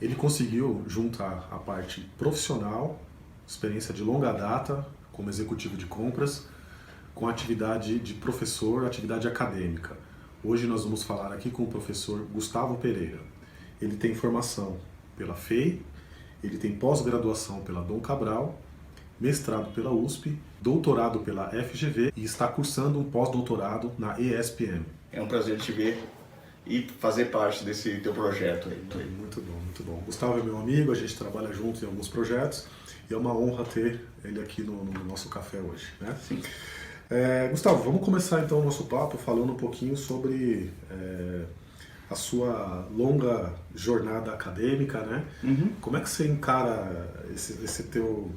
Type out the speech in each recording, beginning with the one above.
Ele conseguiu juntar a parte profissional, experiência de longa data como executivo de compras, com a atividade de professor, atividade acadêmica. Hoje nós vamos falar aqui com o professor Gustavo Pereira. Ele tem formação pela FEI, ele tem pós-graduação pela Dom Cabral, mestrado pela USP, doutorado pela FGV e está cursando um pós-doutorado na ESPM. É um prazer te ver e fazer parte desse teu projeto aí. Muito bom, muito bom. Gustavo é meu amigo, a gente trabalha junto em alguns projetos e é uma honra ter ele aqui no nosso café hoje, né? Sim. Gustavo, vamos começar então o nosso papo falando um pouquinho sobre a sua longa jornada acadêmica, né? Uhum. Como é que você encara esse teu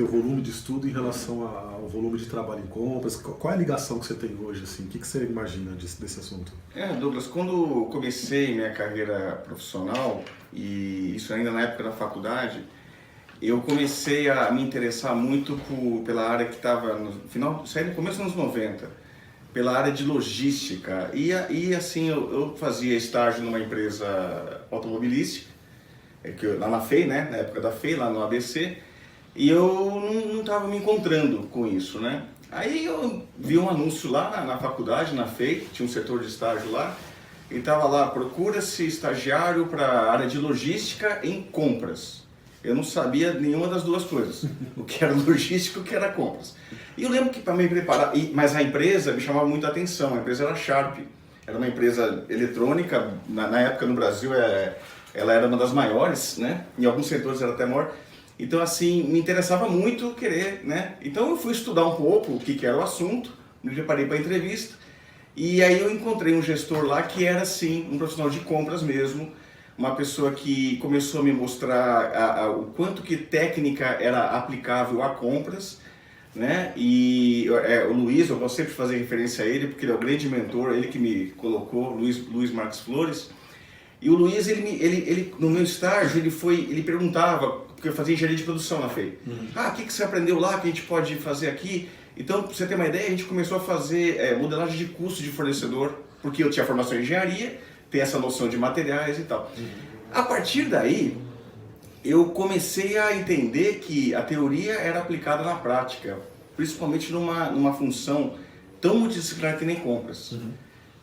volume de estudo em relação ao volume de trabalho em compras? Qual é a ligação que você tem hoje, assim? O que você imagina desse assunto? Douglas, quando comecei minha carreira profissional, e isso ainda na época da faculdade, eu comecei a me interessar muito pela área que estava no começo dos anos 90, pela área de logística. E assim, eu fazia estágio numa empresa automobilística, lá na FEI, né? Na época da FEI, lá no ABC, e eu não estava me encontrando com isso, né? Aí eu vi um anúncio lá na faculdade, na FEI, tinha um setor de estágio lá, e estava lá, procura-se estagiário para a área de logística em compras. Eu não sabia nenhuma das duas coisas, o que era logística e o que era compras. E eu lembro que para me preparar, mas a empresa me chamava muito a atenção, a empresa era Sharp, era uma empresa eletrônica, na época no Brasil ela era uma das maiores, né? Em alguns setores era até maior. Então assim, me interessava muito querer, né? Então eu fui estudar um pouco o que era o assunto, me preparei para a entrevista, e aí eu encontrei um gestor lá que era assim, um profissional de compras mesmo, uma pessoa que começou a me mostrar o quanto que técnica era aplicável a compras, né? E o Luiz, eu vou sempre fazer referência a ele, porque ele é o grande mentor, ele que me colocou, Luiz Marques Flores. E o Luiz, ele no meu estágio, ele perguntava, porque eu fazia engenharia de produção na FEI. O que você aprendeu lá que a gente pode fazer aqui? Então, para você ter uma ideia, a gente começou a fazer modelagem de custo de fornecedor, porque eu tinha formação em engenharia, tem essa noção de materiais e tal. A partir daí, eu comecei a entender que a teoria era aplicada na prática, principalmente numa função tão multidisciplinar que nem compras.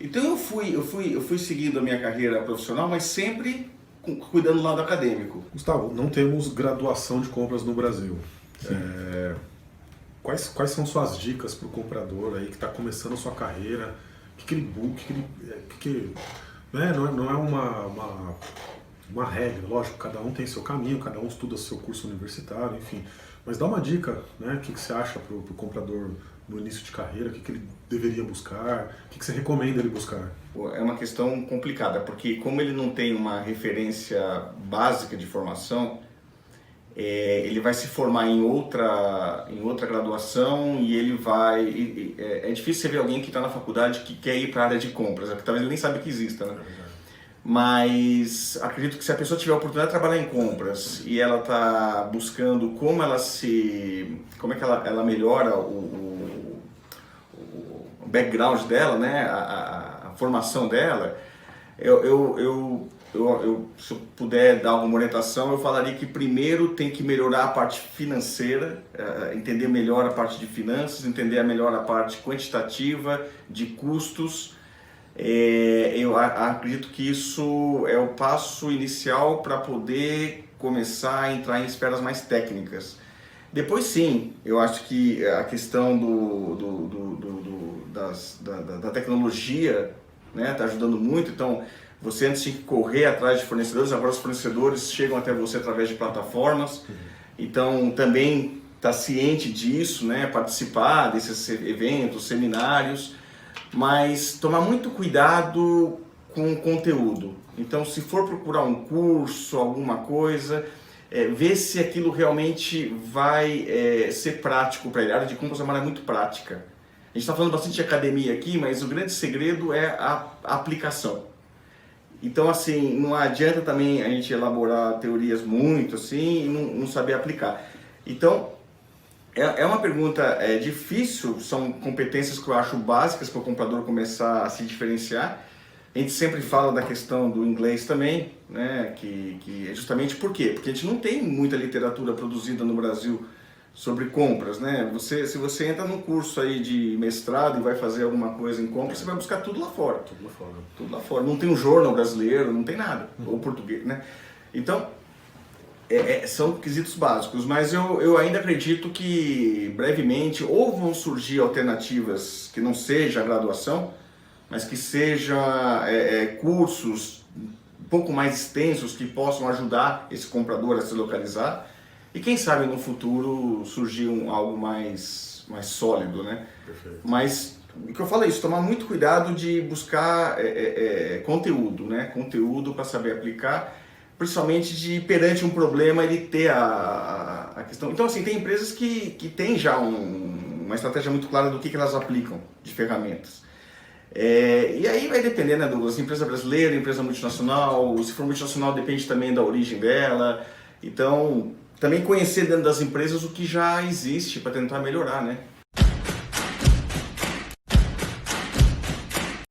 Então eu fui seguindo a minha carreira profissional, mas sempre cuidando do lado acadêmico. Gustavo, não temos graduação de compras no Brasil. Quais são suas dicas para o comprador aí que está começando a sua carreira? O que ele né? Não é uma regra, lógico, cada um tem seu caminho, cada um estuda seu curso universitário, enfim. Mas dá uma dica, né? O que você acha para o comprador no início de carreira, o que ele deveria buscar, o que você recomenda ele buscar? É uma questão complicada, porque como ele não tem uma referência básica de formação, ele vai se formar em outra graduação e ele vai... É difícil você ver alguém que está na faculdade que quer ir para a área de compras, que talvez ele nem sabe que exista, né? Mas acredito que se a pessoa tiver a oportunidade de trabalhar em compras e ela está buscando como é que ela melhora o background dela, né? a formação dela, se eu puder dar alguma orientação, eu falaria que primeiro tem que melhorar a parte financeira, entender melhor a parte de finanças, entender melhor a parte quantitativa, de custos. Eu acredito que isso é o passo inicial para poder começar a entrar em esferas mais técnicas. Depois sim, eu acho que a questão da tecnologia, né, está ajudando muito. Então você antes tinha que correr atrás de fornecedores, agora os fornecedores chegam até você através de plataformas. Então também está ciente disso, né, participar desses eventos, seminários, mas tomar muito cuidado com o conteúdo. Então se for procurar um curso, alguma coisa, ver se aquilo realmente vai ser prático para ele. A área de compras é uma área muito prática. A gente está falando bastante de academia aqui, mas o grande segredo é a aplicação. Então, assim, não adianta também a gente elaborar teorias muito assim e não saber aplicar. Então, é uma pergunta difícil, são competências que eu acho básicas para o comprador começar a se diferenciar. A A gente sempre fala da questão do inglês também, né? Que é justamente por quê? Porque a gente não tem muita literatura produzida no Brasil sobre compras, né? Se você entra num curso aí de mestrado e vai fazer alguma coisa em compras, você vai buscar tudo lá fora. Tudo lá fora. Tudo lá fora. Não tem um jornal brasileiro, não tem nada. Ou português, né? Então, são quesitos básicos, mas eu ainda acredito que brevemente ou vão surgir alternativas que não seja a graduação, mas que seja cursos um pouco mais extensos que possam ajudar esse comprador a se localizar e quem sabe no futuro surgir algo mais sólido, né? Perfeito. Mas o que eu falo é isso, tomar muito cuidado de buscar conteúdo, né? Conteúdo para saber aplicar, principalmente de perante um problema ele ter a questão. Então assim, tem empresas que têm já uma estratégia muito clara do que elas aplicam de ferramentas. E aí vai depender, né, Douglas? Empresa brasileira, empresa multinacional, se for multinacional depende também da origem dela. Então, também conhecer dentro das empresas o que já existe para tentar melhorar, né?